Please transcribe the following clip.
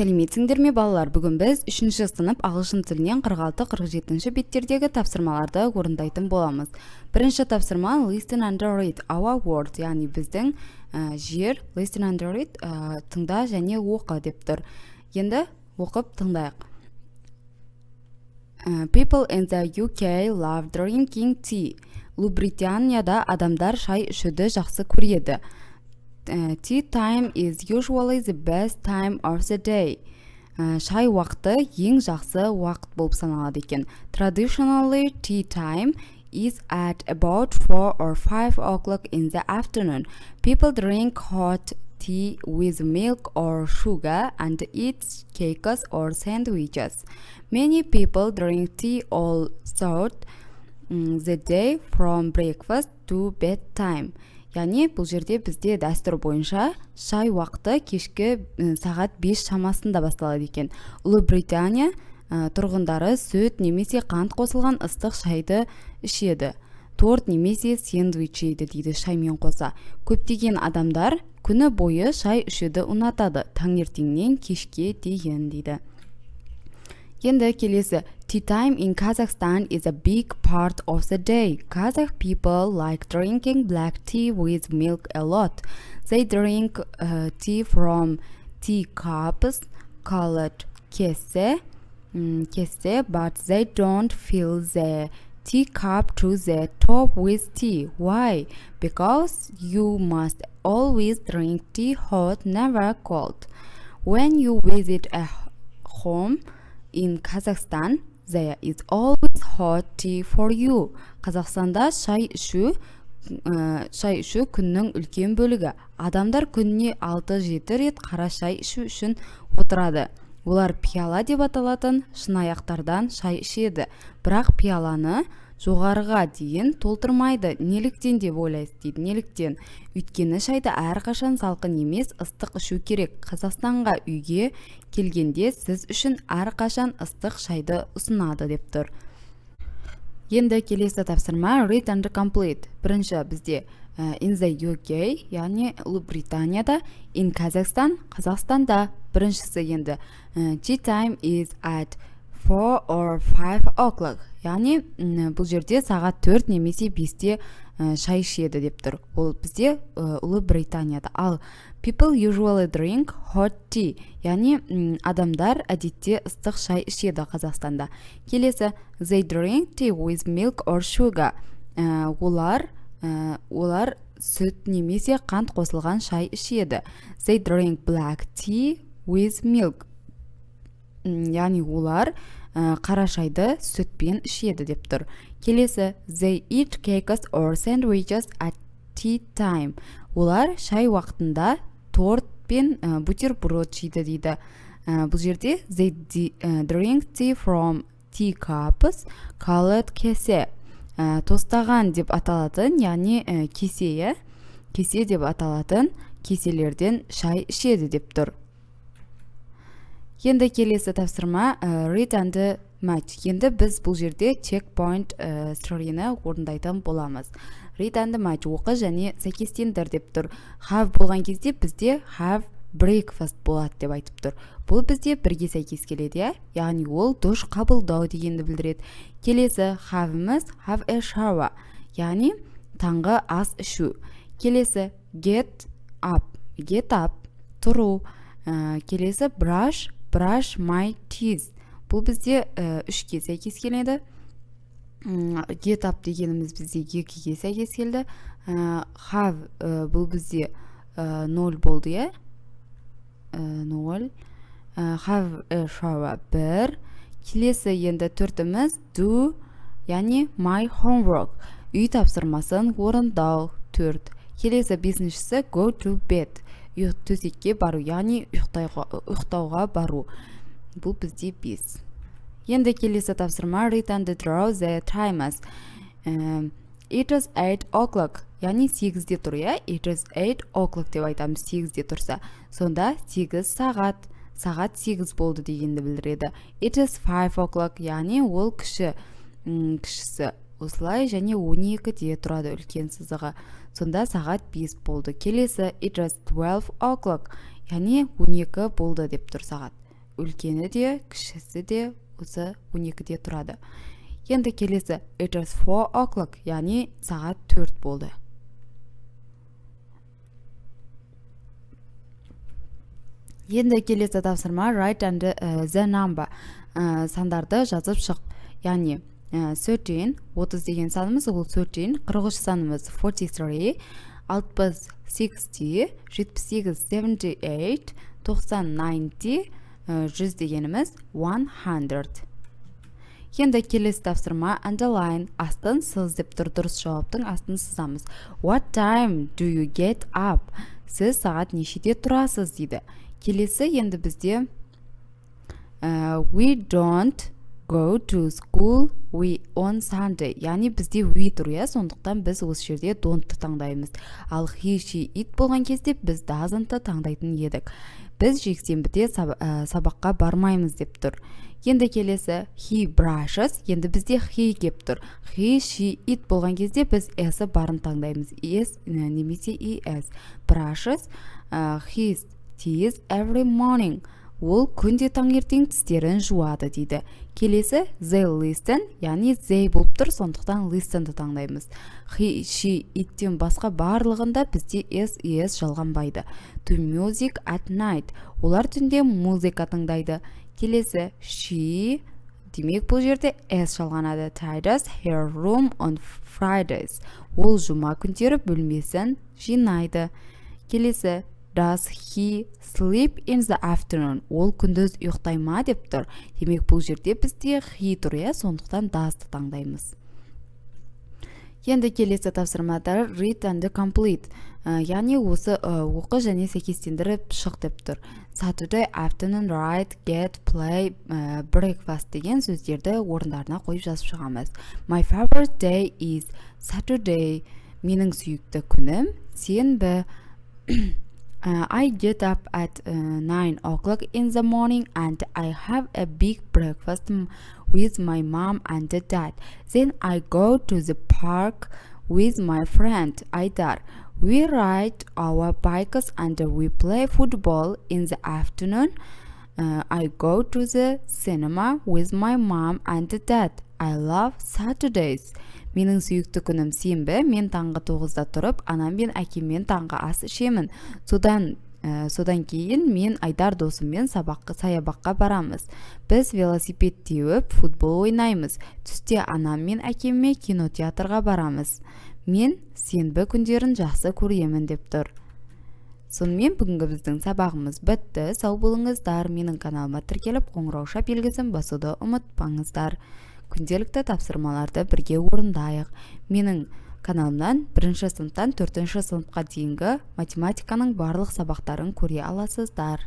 Сәлеметсіңдер ме балалар? Бүгін біз 3-ші сынып ағылшын тілінен 46-47 беттердегі тапсырмаларды орындайтын боламыз. Бірінші тапсырма listen and read our words, яғни біздің жер listen and read тыңда және оқы деп тұр. Енді оқып тыңдайық. People in the UK love drinking tea. Ұлыбританияда адамдар шай ішуді жақсы көреді. Tea time is usually the best time of the day. Шай уақыты ең жақсы уақыт болып саналады екен. Traditionally, tea time is at about 4 or 5 o'clock in the afternoon. People drink hot tea with milk or sugar and eat cakes or sandwiches. Many people drink tea all throughout the day from breakfast to bedtime. Яғни бұл жерде бізде дәстүр бойынша шай уақыты кешкі сағат 5 шамасында басталады екен. Ұлыбритания тұрғындары сүт немесе қант қосылған ыстық шайды ішеді. Торт немесе сэндвич жейді дейді шаймен қоса. Көптеген адамдар күні бойы шай ішуді ұнатады, таңертеңнен кешке дейін дейді. Енді келесі. Tea time in Kazakhstan is a big part of the day. Kazakh people like drinking black tea with milk a lot. They drink tea from tea cups called kese, but they don't fill the tea cup to the top with tea. Why? Because you must always drink tea hot, never cold. When you visit a home in Kazakhstan, there is always hot tea for you. Қазақстанда шай ішу күннің үлкен бөлігі. Адамдар күніне 6-7 рет қара шай ішу үшін отырады. Олар пиала деп аталатын шынаяқтардан шай ішеді. Бірақ пиаланы жоғарыға дейін толтырмайды. Неліктен деп ойлайсыз дейді. Неліктен? Өйткені шайды әрқашан салқын емес, ыстық ішу керек. Қазақстанға үйге келгенде сіз үшін әрқашан ыстық шайды ұсынады деп тұр. Енді келесі тапсырма read and complete. Бірінші бізде in the UK, яғни Ұлыбританияда, in Kazakhstan, Қазақстанда. Біріншісі енді tea time is at 4 or 5 o'clock. Яғни бұл жерде сағат 4 немесе 5-те шай ішеді деп тұр. Ол бізде Ұлыбританияда. Ал people usually drink hot tea. Яғни адамдар әдетте ыстық шай ішеді Қазақстанда. Келесі they drink tea with milk or sugar. Олар сүт немесе қант қосылған шай ішеді. They drink black tea with milk. Яғни олар қара шайды сүтпен ішеді деп тұр. Келесі they eat cakes or sandwiches at tea time. Олар шай уақытында торт пен бутерброд жейді дейді. Бұл жерде they drink tea from tea cups called kese. Тостаған деп аталатын, яғни кесе деп аталатын кеселерден шай ішеді деп тұр. Енді келесі тапсырма read and match. Енді біз бұл жерде checkpoint story'ні орындайтын боламыз. Read and match оқы және сәйкестендір деп тұр. Have болған кезде бізде have breakfast болады деп айтып тұр. Бұл бізде бірге сәйкес келеді, яғни ол душ қабылдау дегенді білдіреді. Келесі have'іміз have a shower, яғни таңғы ас ішу. Келесі get up, тұру. Келесі brush my teeth. Бұл бізде 3-ке сәйкес келеді. Get up дегеніміз бізде 2-ге сәйкес келді. Have бұл бізде 0 болды, 0. Have a shower 1. Келесі енді 4-іміз do, яғни my homework. Үй тапсырмасын орындау 4. Келесі 5-шісі go to bed. Төсекке бару, яғни ұйықтауға бару. Бұл бізде 5. Енді келесі тапсырма read and draw the times. It is 8 o'clock. Яғни 8-де тұр, It is 8 o'clock деп айтамыз 8-де тұрса. Сонда 8 сағат 8 болды дегенді білдіреді. It is 5 o'clock. Яғни ол кішісі осылай және 12-де тұрады үлкен сызығы. Сонда сағат 5 болды. Келесі it is 12 o'clock. Яғни 12 болды деп тұр сағат. үлкені де, кішісі де осы 12-де тұрады. Енді келесі it is 4 o'clock, яғни сағат 4 болды. Енді келесі тапсырма write and the number. Сандарды жазып шық. Яғни 13, 30 деген санымыз ол 13, 43 санымыз 43, 60, 60, 78, 78, 90, 90, 100 дегеніміз 100. Енді келесі тапсырма underline, астын сыз деп тұр, дұрыс жауаптың астын сызамыз. What time do you get up? Сіз сағат нешеде тұрасыз дейді. Келесі енді бізде we don't go to school on Sunday. Яғни бізде we тұр, сондықтан біз осы жерде don't таңдаймыз. Ал he, she, it болған кезде біз doesn't таңдайтын едік. Біз жексенбіде сабаққа бармаймыз деп тұр. Енді келесі he brushes, енді бізде he кеп тұр. He, she, it болған кезде біз s барын таңдаймыз. S немесе es. Brushes, his teeth every morning. Ол күнде таңертең тістерін жуады дейді. Келесі they listen, яғни they болып тұр, сондықтан listen'ды таңдаймыз. He, she, it'тен басқа барлығында бізде s, es жалғанбайды. To music at night. Олар түнде музыка тыңдайды. Келесі she, демек бұл жерде s жалғанады. Tidies her room on Fridays. Ол жұма күндері бөлмесін жинайды. Келесі does he sleep in the afternoon? Ол күндіз ұйықтай ма деп тұр. Демек бұл жерде бізде he тұр, сондықтан does'ты таңдаймыз. Енді келесі тапсырмада read and complete. Яғни осы оқы және сәйкестендіріп шық деп тұр. Saturday afternoon, write, get, play, breakfast деген сөздерді орындарына қойып жазып шығамыз. My favorite day is Saturday. Менің сүйікті күнім сенбі. I get up at 9 o'clock in the morning and I have a big breakfast with my mom and dad. Then I go to the park with my friend Aydar. We ride our bikes and we play football in the afternoon. I go to the cinema with my mom and dad. I love Saturdays. Менің сүйікті күнім сенбі, мен таңғы 9-да тұрып, анам мен әкеммен таңғы ас ішемін. Содан кейін мен Айдар досыммен саябаққа барамыз. Біз велосипед теуіп, футбол ойнаймыз. Түсте анам мен әкемме кинотеатрға барамыз. Мен сенбі күндерін жақсы көремін деп тұр. Сонымен бүгінгі біздің сабағымыз бітті. Сау болыңыздар. Менің каналыма тіркеліп, қоңырауша белгісін басуды ұмытпаңыздар. Күнделікті тапсырмаларды бірге орындайық. Менің каналымнан 1-ші сыныптан 4-ші сыныпқа дейінгі математиканың барлық сабақтарын көре аласыздар.